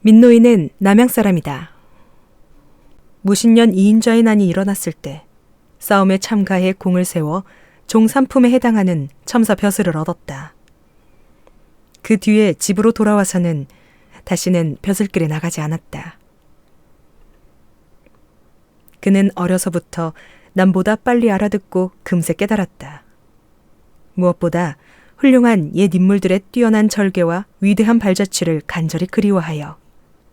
민노인은 남양 사람이다. 무신년 2인자의 난이 일어났을 때 싸움에 참가해 공을 세워 종삼품에 해당하는 첨사 벼슬을 얻었다. 그 뒤에 집으로 돌아와서는 다시는 벼슬길에 나가지 않았다. 그는 어려서부터 남보다 빨리 알아듣고 금세 깨달았다. 무엇보다 훌륭한 옛 인물들의 뛰어난 절개와 위대한 발자취를 간절히 그리워하여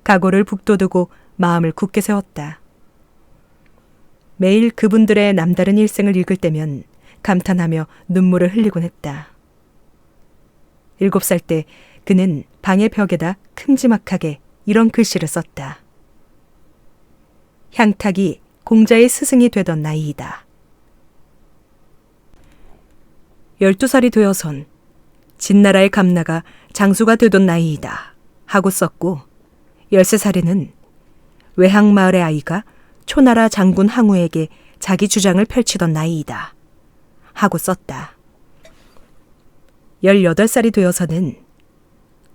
각오를 북돋우고 마음을 굳게 세웠다. 매일 그분들의 남다른 일생을 읽을 때면 감탄하며 눈물을 흘리곤 했다. 7살 때 그는 방의 벽에다 큼지막하게 이런 글씨를 썼다. 향탁이 공자의 스승이 되던 나이이다. 12살이 되어선 진나라의 감나가 장수가 되던 나이이다 하고 썼고, 13살에는 외항마을의 아이가 초나라 장군 항우에게 자기 주장을 펼치던 나이이다 하고 썼다. 18살이 되어서는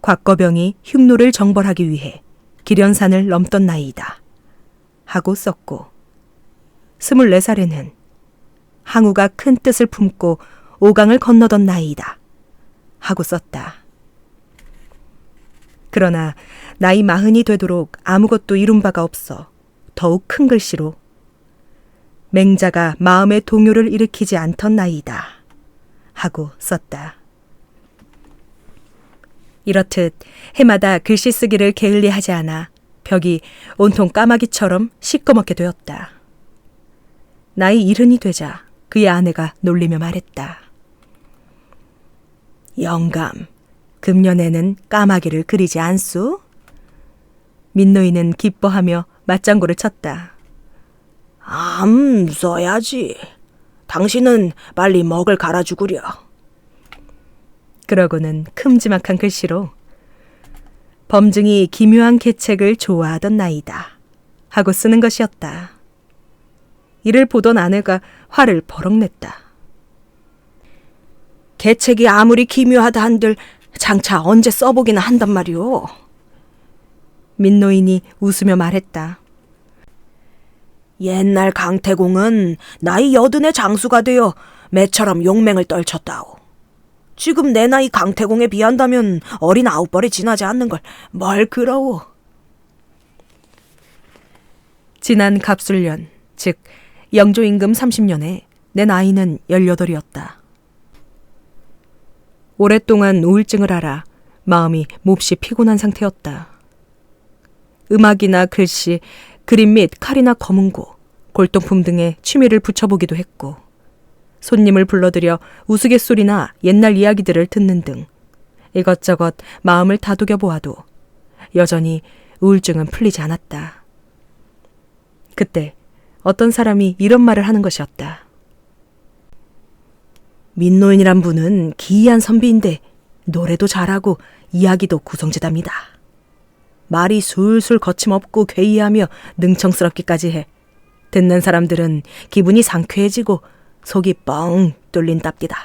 곽거병이 흉노를 정벌하기 위해 기련산을 넘던 나이이다 하고 썼고, 24살에는 항우가 큰 뜻을 품고 오강을 건너던 나이이다 하고 썼다. 그러나 나이 40이 되도록 아무것도 이룬 바가 없어 더욱 큰 글씨로 맹자가 마음의 동요를 일으키지 않던 나이이다 하고 썼다. 이렇듯 해마다 글씨 쓰기를 게을리하지 않아 벽이 온통 까마귀처럼 시꺼멓게 되었다. 나이 70이 되자 그의 아내가 놀리며 말했다. 영감, 금년에는 까마귀를 그리지 않소? 민노인은 기뻐하며 맞장구를 쳤다. 써야지. 당신은 빨리 먹을 갈아주구려. 그러고는 큼지막한 글씨로 범증이 기묘한 계책을 좋아하던 나이다 하고 쓰는 것이었다. 이를 보던 아내가 화를 버럭 냈다. 계책이 아무리 기묘하다 한들 장차 언제 써보기나 한단 말이오. 민노인이 웃으며 말했다. 옛날 강태공은 나이 80에 장수가 되어 매처럼 용맹을 떨쳤다오. 지금 내 나이 강태공에 비한다면 어린 9벌이 지나지 않는 걸 뭘 그러오. 지난 갑술년, 즉 영조임금 30년에 내 나이는 18이었다. 오랫동안 우울증을 앓아 마음이 몹시 피곤한 상태였다. 음악이나 글씨, 그림 및 칼이나 검은고, 골동품 등의 취미를 붙여보기도 했고, 손님을 불러들여 우스갯소리나 옛날 이야기들을 듣는 등 이것저것 마음을 다독여 보아도 여전히 우울증은 풀리지 않았다. 그때 어떤 사람이 이런 말을 하는 것이었다. 민노인이란 분은 기이한 선비인데 노래도 잘하고 이야기도 구성재답니다. 말이 술술 거침없고 괴이하며 능청스럽기까지 해 듣는 사람들은 기분이 상쾌해지고 속이 뻥 뚫린답디다.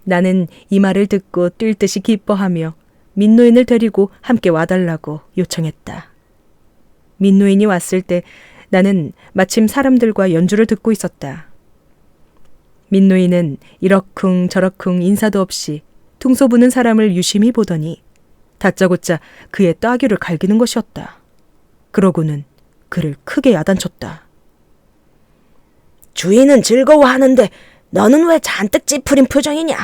나는 이 말을 듣고 뛸 듯이 기뻐하며 민노인을 데리고 함께 와달라고 요청했다. 민노인이 왔을 때 나는 마침 사람들과 연주를 듣고 있었다. 민노인은 이러쿵 저러쿵 인사도 없이 퉁소 부는 사람을 유심히 보더니 다짜고짜 그의 따귀를 갈기는 것이었다. 그러고는 그를 크게 야단쳤다. 주인은 즐거워하는데 너는 왜 잔뜩 찌푸린 표정이냐?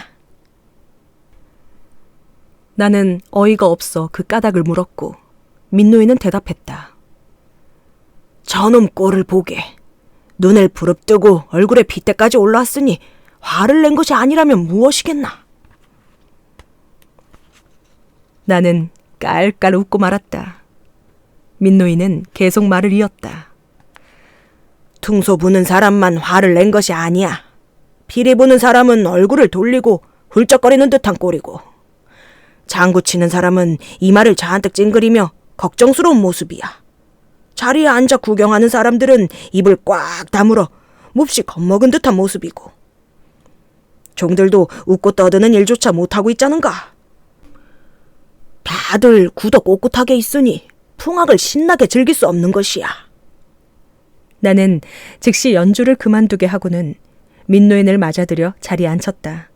나는 어이가 없어 그 까닭을 물었고, 민노인은 대답했다. 저놈 꼴을 보게. 눈을 부릅뜨고 얼굴에 핏대까지 올라왔으니 화를 낸 것이 아니라면 무엇이겠나? 나는 깔깔 웃고 말았다. 민노인은 계속 말을 이었다. 퉁소 부는 사람만 화를 낸 것이 아니야. 비리 부는 사람은 얼굴을 돌리고 훌쩍거리는 듯한 꼴이고, 장구 치는 사람은 이마를 잔뜩 찡그리며 걱정스러운 모습이야. 자리에 앉아 구경하는 사람들은 입을 꽉 다물어 몹시 겁먹은 듯한 모습이고, 종들도 웃고 떠드는 일조차 못하고 있자는가. 다들 굳어 꼿꼿하게 있으니 풍악을 신나게 즐길 수 없는 것이야. 나는 즉시 연주를 그만두게 하고는 민노인을 맞아들여 자리에 앉혔다.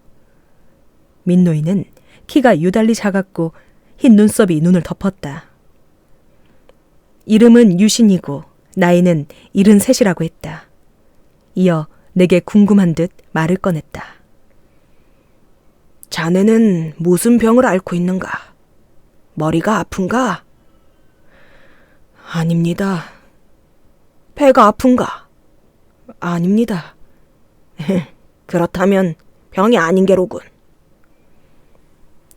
민노인은 키가 유달리 작았고 흰 눈썹이 눈을 덮었다. 이름은 유신이고 나이는 73이라고 했다. 이어 내게 궁금한 듯 말을 꺼냈다. 자네는 무슨 병을 앓고 있는가? 머리가 아픈가? 아닙니다. 배가 아픈가? 아닙니다. 그렇다면 병이 아닌 게로군.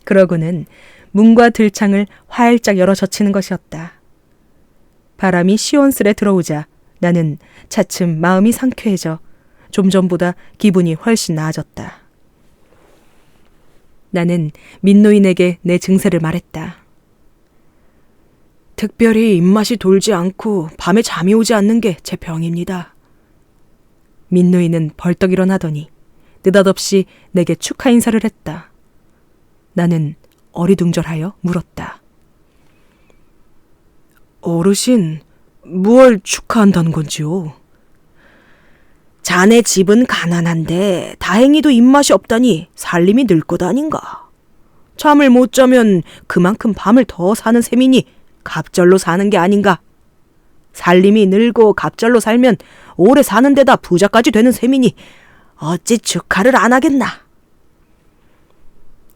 그러고는 문과 들창을 활짝 열어 젖히는 것이었다. 바람이 시원스레 들어오자 나는 차츰 마음이 상쾌해져 좀 전보다 기분이 훨씬 나아졌다. 나는 민노인에게 내 증세를 말했다. 특별히 입맛이 돌지 않고 밤에 잠이 오지 않는 게 제 병입니다. 민노인은 벌떡 일어나더니 느닷없이 내게 축하 인사를 했다. 나는 어리둥절하여 물었다. 어르신, 무얼 축하한다는 건지요? 자네 집은 가난한데 다행히도 입맛이 없다니 살림이 늘 것 아닌가? 잠을 못 자면 그만큼 밤을 더 사는 셈이니 갑절로 사는 게 아닌가? 살림이 늘고 갑절로 살면 오래 사는 데다 부자까지 되는 셈이니 어찌 축하를 안 하겠나?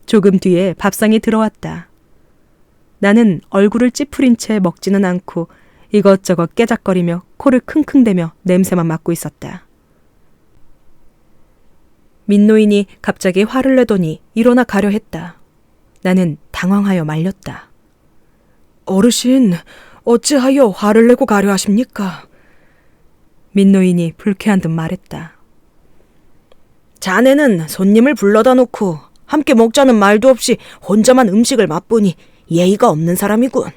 조금 뒤에 밥상이 들어왔다. 나는 얼굴을 찌푸린 채 먹지는 않고 이것저것 깨작거리며 코를 킁킁대며 냄새만 맡고 있었다. 민노인이 갑자기 화를 내더니 일어나 가려 했다. 나는 당황하여 말렸다. 어르신, 어찌하여 화를 내고 가려 하십니까? 민노인이 불쾌한 듯 말했다. 자네는 손님을 불러다 놓고 함께 먹자는 말도 없이 혼자만 음식을 맛보니 예의가 없는 사람이군.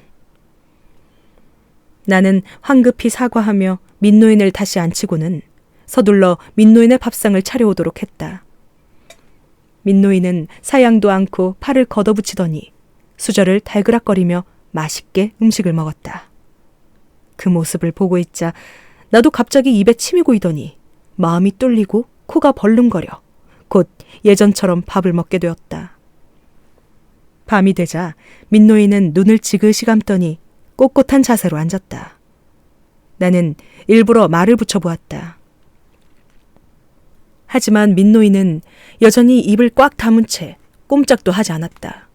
나는 황급히 사과하며 민노인을 다시 앉히고는 서둘러 민노인의 밥상을 차려오도록 했다. 민노인은 사양도 않고 팔을 걷어붙이더니 수저를 달그락거리며 맛있게 음식을 먹었다. 그 모습을 보고 있자 나도 갑자기 입에 침이 고이더니 마음이 뚫리고 코가 벌름거려 곧 예전처럼 밥을 먹게 되었다. 밤이 되자 민노인은 눈을 지그시 감더니 꼿꼿한 자세로 앉았다. 나는 일부러 말을 붙여보았다. 하지만 민노인은 여전히 입을 꽉 다문 채 꼼짝도 하지 않았다.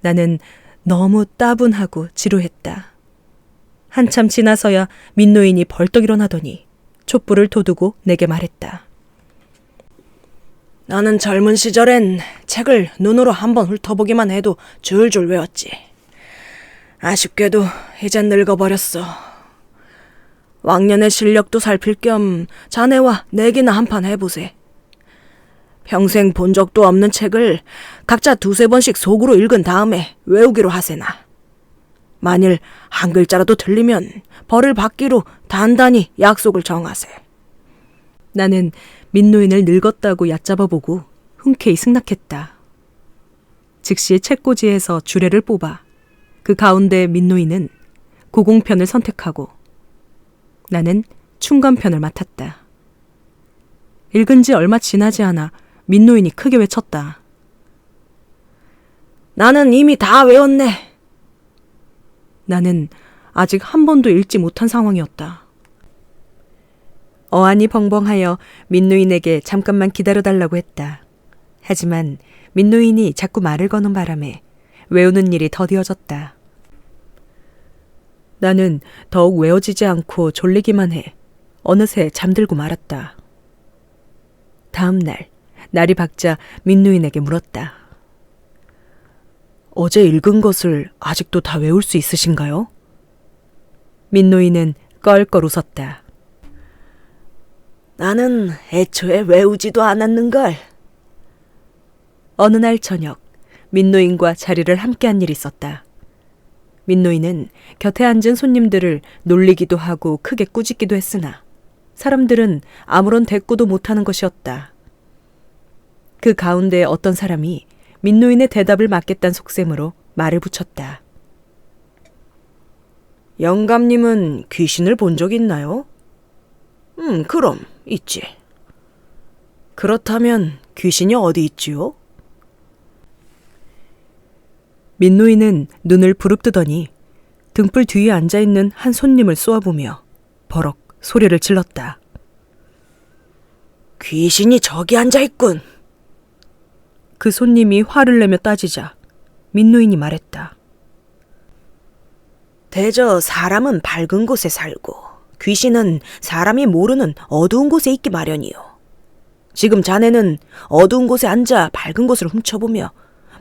나는 너무 따분하고 지루했다. 한참 지나서야 민노인이 벌떡 일어나더니 촛불을 돋우고 내게 말했다. 나는 젊은 시절엔 책을 눈으로 한번 훑어보기만 해도 줄줄 외웠지. 아쉽게도 이젠 늙어버렸어. 왕년의 실력도 살필 겸 자네와 내기나 한판 해보세. 평생 본 적도 없는 책을 각자 두세 번씩 속으로 읽은 다음에 외우기로 하세나. 만일 한 글자라도 틀리면 벌을 받기로 단단히 약속을 정하세. 나는 민노인을 늙었다고 얕잡아보고 흔쾌히 승낙했다. 즉시 책꽂이에서 주례를 뽑아 그 가운데 민노인은 고공편을 선택하고 나는 충간편을 맡았다. 읽은 지 얼마 지나지 않아 민노인이 크게 외쳤다. 나는 이미 다 외웠네. 나는 아직 한 번도 읽지 못한 상황이었다. 어안이 벙벙하여 민노인에게 잠깐만 기다려달라고 했다. 하지만 민노인이 자꾸 말을 거는 바람에 외우는 일이 더디어졌다. 나는 더욱 외워지지 않고 졸리기만 해 어느새 잠들고 말았다. 다음 날 날이 밝자 민노인에게 물었다. 어제 읽은 것을 아직도 다 외울 수 있으신가요? 민노인은 껄껄 웃었다. 나는 애초에 외우지도 않았는걸. 어느 날 저녁 민노인과 자리를 함께한 일이 있었다. 민노인은 곁에 앉은 손님들을 놀리기도 하고 크게 꾸짖기도 했으나 사람들은 아무런 대꾸도 못하는 것이었다. 그 가운데 어떤 사람이 민노인의 대답을 막겠다는 속셈으로 말을 붙였다. 영감님은 귀신을 본 적 있나요? 그럼 있지. 그렇다면 귀신이 어디 있지요? 민노인은 눈을 부릅뜨더니 등불 뒤에 앉아있는 한 손님을 쏘아보며 버럭 소리를 질렀다. 귀신이 저기 앉아있군. 그 손님이 화를 내며 따지자 민노인이 말했다. 대저 사람은 밝은 곳에 살고 귀신은 사람이 모르는 어두운 곳에 있기 마련이요. 지금 자네는 어두운 곳에 앉아 밝은 곳을 훔쳐보며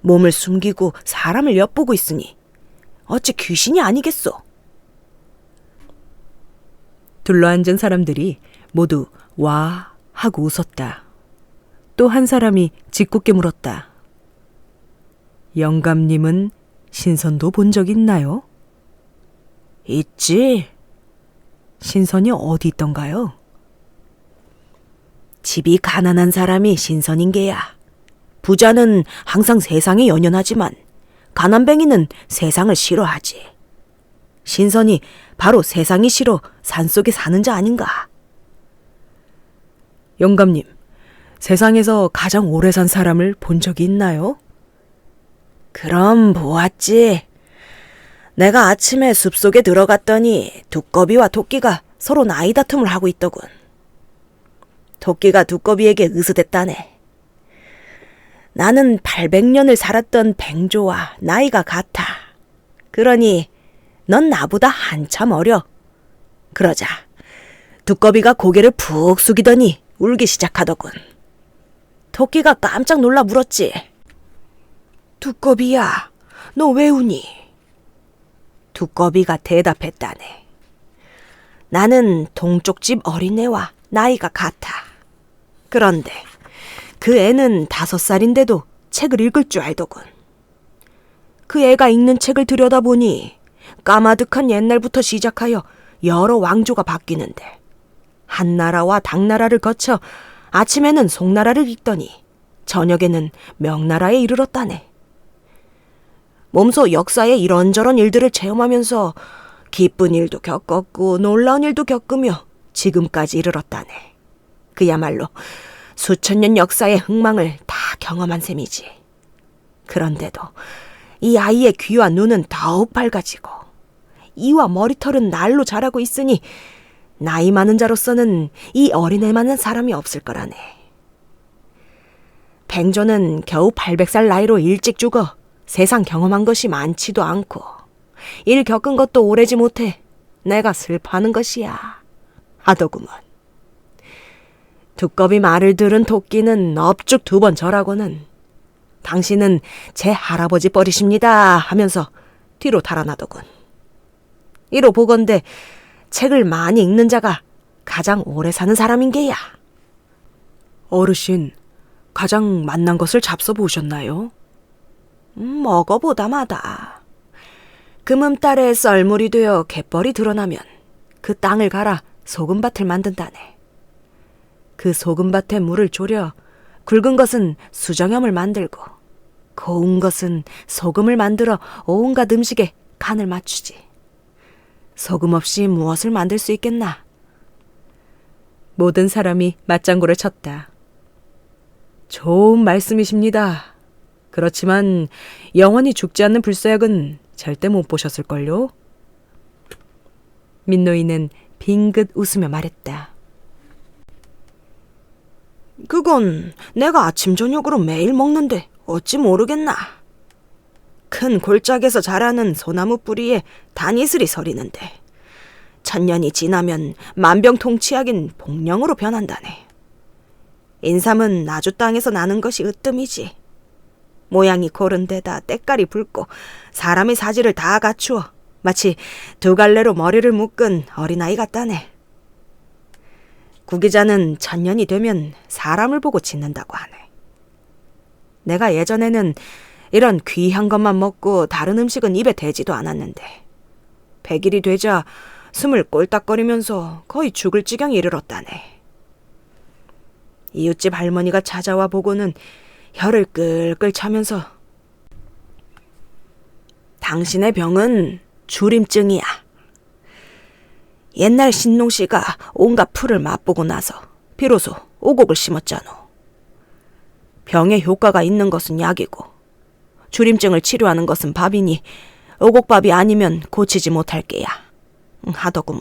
몸을 숨기고 사람을 엿보고 있으니 어찌 귀신이 아니겠소? 둘러앉은 사람들이 모두 와 하고 웃었다. 또 한 사람이 짓궂게 물었다. 영감님은 신선도 본 적 있나요? 있지. 신선이 어디 있던가요? 집이 가난한 사람이 신선인 게야. 부자는 항상 세상에 연연하지만 가난뱅이는 세상을 싫어하지. 신선이 바로 세상이 싫어 산속에 사는 자 아닌가? 영감님, 세상에서 가장 오래 산 사람을 본 적이 있나요? 그럼 보았지. 내가 아침에 숲속에 들어갔더니 두꺼비와 토끼가 서로 나이 다툼을 하고 있더군. 토끼가 두꺼비에게 으스댔다네. 나는 800년을 살았던 뱅조와 나이가 같아. 그러니 넌 나보다 한참 어려. 그러자 두꺼비가 고개를 푹 숙이더니 울기 시작하더군. 토끼가 깜짝 놀라 물었지. 두꺼비야, 너 왜 우니? 두꺼비가 대답했다네. 나는 동쪽 집 어린애와 나이가 같아. 그런데 그 애는 5살인데도 책을 읽을 줄 알더군. 그 애가 읽는 책을 들여다보니 까마득한 옛날부터 시작하여 여러 왕조가 바뀌는데 한나라와 당나라를 거쳐 아침에는 송나라를 읽더니 저녁에는 명나라에 이르렀다네. 몸소 역사의 이런저런 일들을 체험하면서 기쁜 일도 겪었고 놀라운 일도 겪으며 지금까지 이르렀다네. 그야말로 수천 년 역사의 흥망을 다 경험한 셈이지. 그런데도 이 아이의 귀와 눈은 더욱 밝아지고 이와 머리털은 날로 자라고 있으니 나이 많은 자로서는 이 어린애만한 사람이 없을 거라네. 뱅조는 겨우 800살 나이로 일찍 죽어 세상 경험한 것이 많지도 않고 일 겪은 것도 오래지 못해 내가 슬퍼하는 것이야 하더구먼. 두꺼비 말을 들은 토끼는 넙죽 2번 절하고는 당신은 제 할아버지 뻘이십니다 하면서 뒤로 달아나더군. 이로 보건대 책을 많이 읽는 자가 가장 오래 사는 사람인 게야. 어르신, 가장 맛난 것을 잡숴 보셨나요? 먹어보다 마다. 금음달에 썰물이 되어 갯벌이 드러나면 그 땅을 갈아 소금밭을 만든다네. 그 소금밭에 물을 졸여 굵은 것은 수정염을 만들고 고운 것은 소금을 만들어 온갖 음식에 간을 맞추지. 소금 없이 무엇을 만들 수 있겠나? 모든 사람이 맞장구를 쳤다. 좋은 말씀이십니다. 그렇지만 영원히 죽지 않는 불사약은 절대 못 보셨을걸요? 민노인은 빙긋 웃으며 말했다. 그건 내가 아침 저녁으로 매일 먹는데 어찌 모르겠나? 큰 골짜기에서 자라는 소나무 뿌리에 단이슬이 서리는데 1000년이 지나면 만병통치약인 복령으로 변한다네. 인삼은 나주 땅에서 나는 것이 으뜸이지. 모양이 고른 데다 때깔이 붉고 사람의 사지를 다 갖추어 마치 2갈래로 머리를 묶은 어린아이 같다네. 구기자는 1000년이 되면 사람을 보고 짓는다고 하네. 내가 예전에는 이런 귀한 것만 먹고 다른 음식은 입에 대지도 않았는데 100일이 되자 숨을 꼴딱거리면서 거의 죽을 지경에 이르렀다네. 이웃집 할머니가 찾아와 보고는 혀를 끌끌 차면서 당신의 병은 주림증이야. 옛날 신농 씨가 온갖 풀을 맛보고 나서 비로소 오곡을 심었잖아. 병에 효과가 있는 것은 약이고 주림증을 치료하는 것은 밥이니 오곡밥이 아니면 고치지 못할 게야. 하더구먼.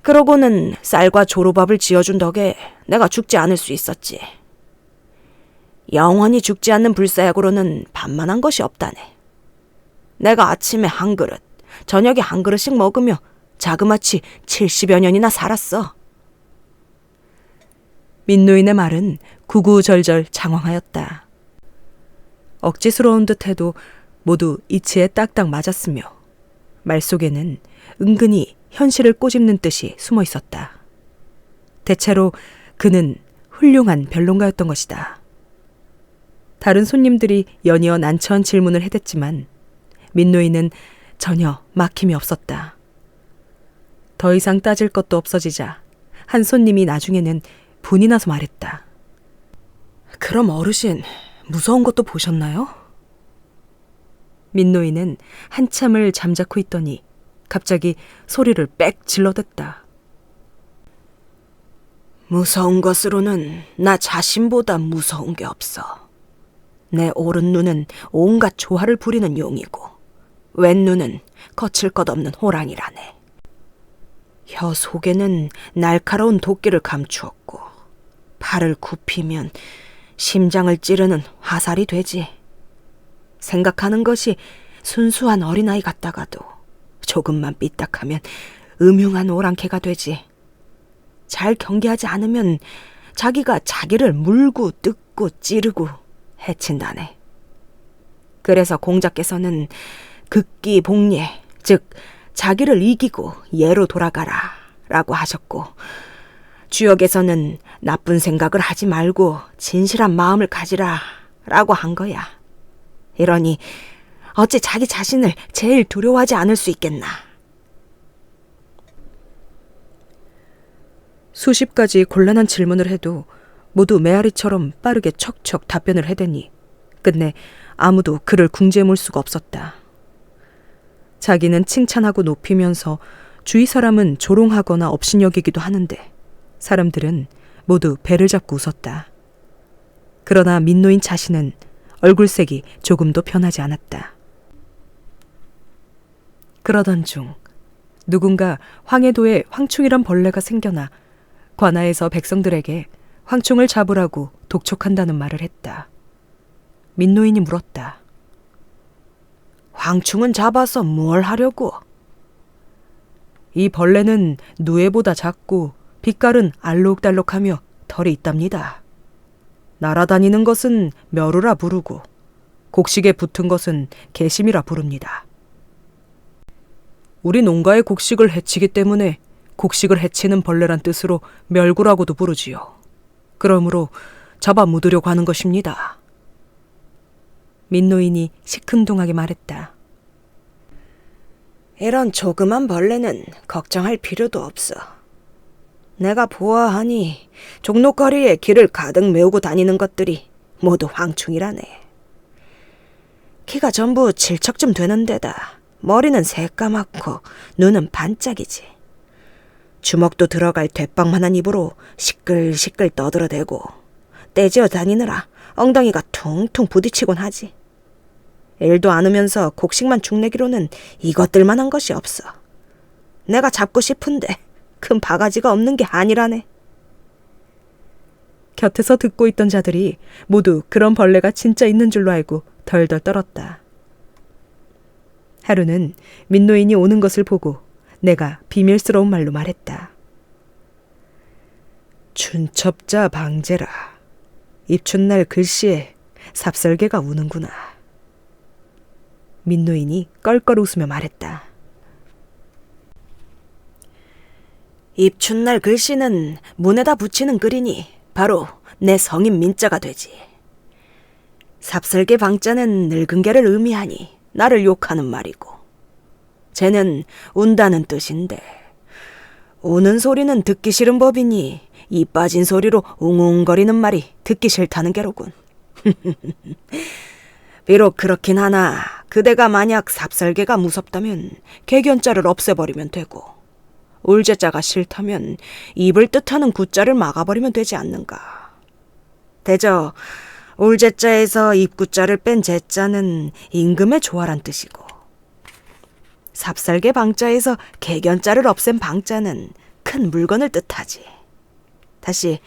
그러고는 쌀과 조로밥을 지어준 덕에 내가 죽지 않을 수 있었지. 영원히 죽지 않는 불사약으로는 반만한 것이 없다네. 내가 아침에 한 그릇, 저녁에 한 그릇씩 먹으며 자그마치 70여 년이나 살았어. 민노인의 말은 구구절절 장황하였다. 억지스러운 듯해도 모두 이치에 딱딱 맞았으며 말 속에는 은근히 현실을 꼬집는 뜻이 숨어 있었다. 대체로 그는 훌륭한 변론가였던 것이다. 다른 손님들이 연이어 난처한 질문을 해댔지만 민노인은 전혀 막힘이 없었다. 더 이상 따질 것도 없어지자 한 손님이 나중에는 분이 나서 말했다. 그럼 어르신, 무서운 것도 보셨나요? 민노인은 한참을 잠자코 있더니 갑자기 소리를 빽 질러댔다. 무서운 것으로는 나 자신보다 무서운 게 없어. 내 오른 눈은 온갖 조화를 부리는 용이고 왼 눈은 거칠 것 없는 호랑이라네. 혀 속에는 날카로운 도끼를 감추었고 팔을 굽히면 심장을 찌르는 화살이 되지. 생각하는 것이 순수한 어린아이 같다가도 조금만 삐딱하면 음흉한 오랑캐가 되지. 잘 경계하지 않으면 자기가 자기를 물고 뜯고 찌르고 해친다네. 그래서 공자께서는 극기복례, 즉 자기를 이기고 예로 돌아가라 라고 하셨고, 주역에서는 나쁜 생각을 하지 말고 진실한 마음을 가지라 라고 한 거야. 이러니 어찌 자기 자신을 제일 두려워하지 않을 수 있겠나. 수십 가지 곤란한 질문을 해도 모두 메아리처럼 빠르게 척척 답변을 해대니 끝내 아무도 그를 궁지에 몰 수가 없었다. 자기는 칭찬하고 높이면서 주위 사람은 조롱하거나 업신여기기도 하는데 사람들은 모두 배를 잡고 웃었다. 그러나 민노인 자신은 얼굴색이 조금도 변하지 않았다. 그러던 중 누군가 황해도에 황충이란 벌레가 생겨나 관아에서 백성들에게 황충을 잡으라고 독촉한다는 말을 했다. 민노인이 물었다. 황충은 잡아서 뭘 하려고? 이 벌레는 누에보다 작고 빛깔은 알록달록하며 털이 있답니다. 날아다니는 것은 멸우라 부르고 곡식에 붙은 것은 개심이라 부릅니다. 우리 농가의 곡식을 해치기 때문에 곡식을 해치는 벌레란 뜻으로 멸구라고도 부르지요. 그러므로 잡아 묻으려고 하는 것입니다. 민노인이 시큰둥하게 말했다. 이런 조그만 벌레는 걱정할 필요도 없어. 내가 보아하니 종로거리에 길을 가득 메우고 다니는 것들이 모두 황충이라네. 키가 전부 질척쯤 되는 데다 머리는 새까맣고 눈은 반짝이지. 주먹도 들어갈 대빵만한 입으로 시끌시끌 떠들어대고 떼지어 다니느라 엉덩이가 퉁퉁 부딪히곤 하지. 일도 않으면서 곡식만 축내기로는 이것들만 한 것이 없어. 내가 잡고 싶은데 큰 바가지가 없는 게 아니라네. 곁에서 듣고 있던 자들이 모두 그런 벌레가 진짜 있는 줄로 알고 덜덜 떨었다. 하루는 민노인이 오는 것을 보고 내가 비밀스러운 말로 말했다. 춘첩자 방제라. 입춘날 글씨에 삽설개가 우는구나. 민노인이 껄껄 웃으며 말했다. 입춘날 글씨는 문에다 붙이는 글이니 바로 내 성인 민자가 되지. 삽설개 방자는 늙은 개를 의미하니 나를 욕하는 말이고, 쟤는 운다는 뜻인데 우는 소리는 듣기 싫은 법이니 이 빠진 소리로 웅웅거리는 말이 듣기 싫다는 게로군. 비록 그렇긴 하나 그대가 만약 삽살개가 무섭다면 개견자를 없애버리면 되고, 울제자가 싫다면 입을 뜻하는 구자를 막아버리면 되지 않는가. 대저 울제자에서 입구자를 뺀 제자는 임금의 조화란 뜻이고, 삽살개 방자에서 개견자를 없앤 방자는 큰 물건을 뜻하지. 다시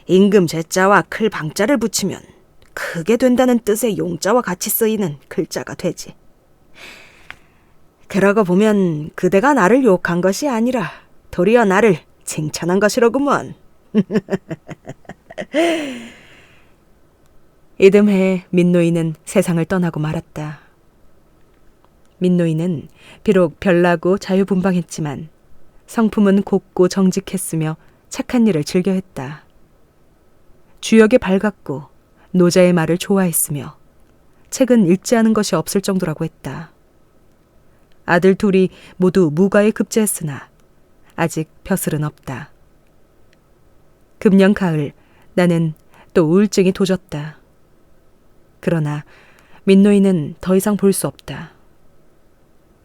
임금 제자와 클 방자를 붙이면 크게 된다는 뜻의 용자와 같이 쓰이는 글자가 되지. 그러고 보면 그대가 나를 욕한 것이 아니라 도리어 나를 칭찬한 것이로구먼. 이듬해 민노인은 세상을 떠나고 말았다. 민노인은 비록 별나고 자유분방했지만 성품은 곱고 정직했으며 착한 일을 즐겨했다. 주역에 밝았고 노자의 말을 좋아했으며 책은 읽지 않은 것이 없을 정도라고 했다. 아들 둘이 모두 무과에 급제했으나 아직 벼슬은 없다. 금년 가을 나는 또 우울증이 도졌다. 그러나 민노인은 더 이상 볼 수 없다.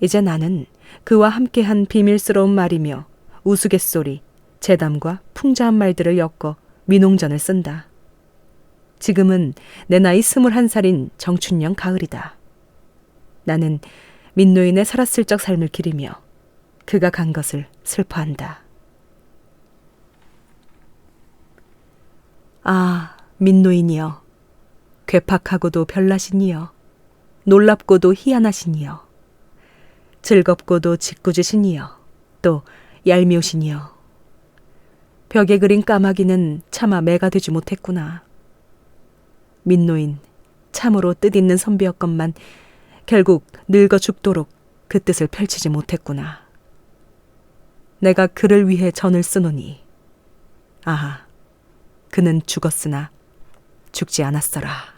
이제 나는 그와 함께한 비밀스러운 말이며 우스갯소리, 재담과 풍자한 말들을 엮어 민홍전을 쓴다. 지금은 내 나이 21살인 정춘령 가을이다. 나는 민노인의 살았을 적 삶을 기리며 그가 간 것을 슬퍼한다. 아, 민노인이여, 괴팍하고도 별나시니여, 놀랍고도 희한하시니여, 즐겁고도 짓궂으시니여, 또 얄미우시니여. 벽에 그린 까마귀는 차마 매가 되지 못했구나. 민노인, 참으로 뜻있는 선비였건만 결국 늙어 죽도록 그 뜻을 펼치지 못했구나. 내가 그를 위해 전을 쓰노니, 아하, 그는 죽었으나 죽지 않았어라.